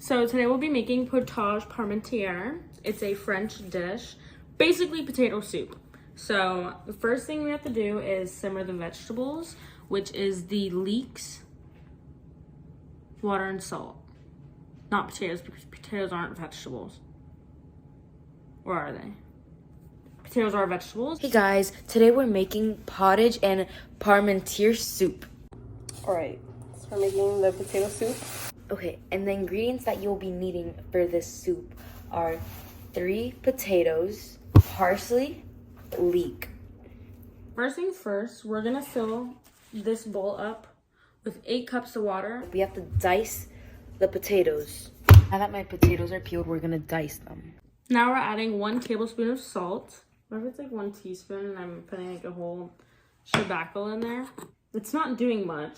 So today we'll be making Potage Parmentier. It's a French dish, basically potato soup. So the first thing we have to do is simmer the vegetables, which is the leeks, water, and salt. Not potatoes, because potatoes aren't vegetables. Or are they? Potatoes are vegetables. Hey guys, today we're making potage and Parmentier soup. Alright, so we're making the potato soup. Okay, and the ingredients that you'll be needing for this soup are 3 potatoes, parsley, leek. First things first, we're gonna fill this bowl up with 8 cups of water. We have to dice the potatoes. Now that my potatoes are peeled, we're gonna dice them. Now we're adding 1 tablespoon of salt. What if it's like 1 teaspoon and I'm putting like a whole shebackle in there? It's not doing much.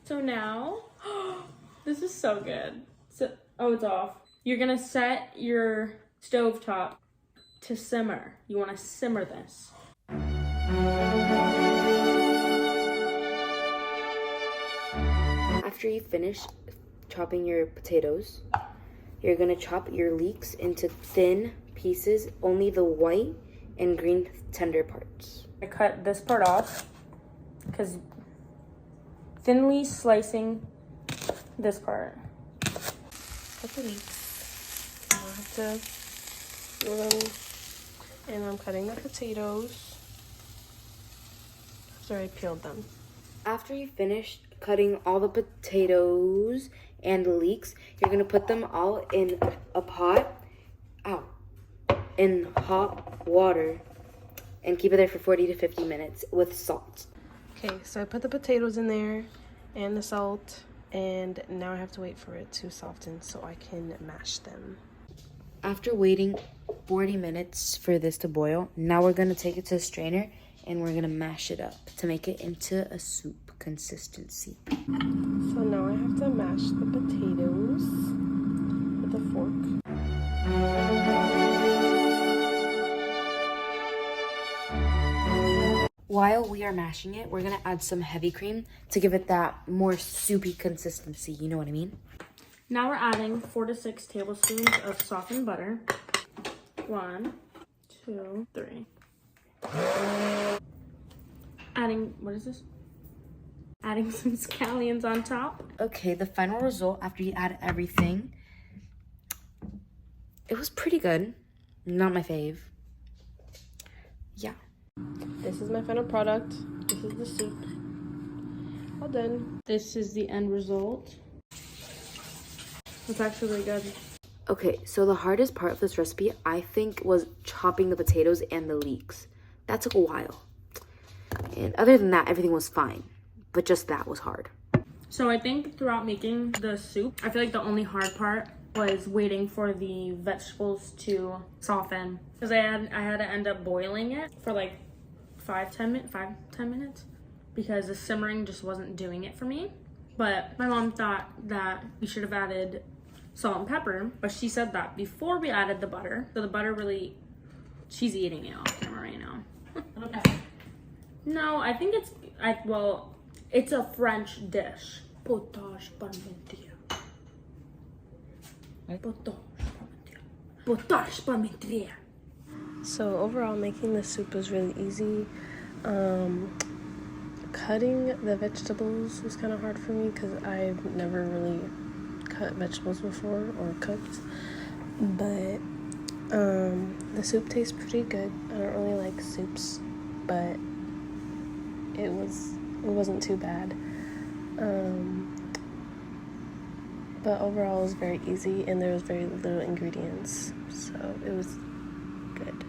So now, this is so good. So, oh, it's off. You're gonna set your stovetop to simmer. You wanna simmer this. After you finish chopping your potatoes, you're gonna chop your leeks into thin pieces, only the white and green tender parts. I cut this part off because thinly slicing this part. Cut the leeks. I have to peel them. And I'm cutting the potatoes after I peeled them. After you finish cutting all the potatoes and the leeks, you're gonna put them all in a pot, in hot water, and keep it there for 40 to 50 minutes with salt. Okay, so I put the potatoes in there and the salt, and now I have to wait for it to soften so I can mash them. After waiting 40 minutes for this to boil, now we're gonna take it to a strainer and we're gonna mash it up to make it into a soup consistency. So now I have to mash the potatoes with a fork. While we are mashing it, we're gonna add some heavy cream to give it that more soupy consistency, you know what I mean? Now we're adding 4 to 6 tablespoons of softened butter. 1, 2, 3. Adding, what is this? Adding some scallions on top. Okay, the final result after you add everything, it was pretty good. Not my fave. Yeah. This is my final product. This is the soup. All done. This is the end result. It's actually really good. Okay, so the hardest part of this recipe, I think, was chopping the potatoes and the leeks. That took a while. And other than that, everything was fine. But just that was hard. So I think throughout making the soup, I feel like the only hard part was waiting for the vegetables to soften. Because I had to end up boiling it for like 5-10 minutes. Because the simmering just wasn't doing it for me. But my mom thought that we should have added salt and pepper, but she said that before we added the butter. So the butter really, she's eating it off camera right now. No, I think it's a French dish. Potage Parmentier. Potage Parmentier. So overall, making the soup was really easy. Cutting the vegetables was kind of hard for me because I've never really cut vegetables before or cooked. But the soup tastes pretty good. I don't really like soups, but it wasn't too bad. But overall, it was very easy and there was very little ingredients, so it was good.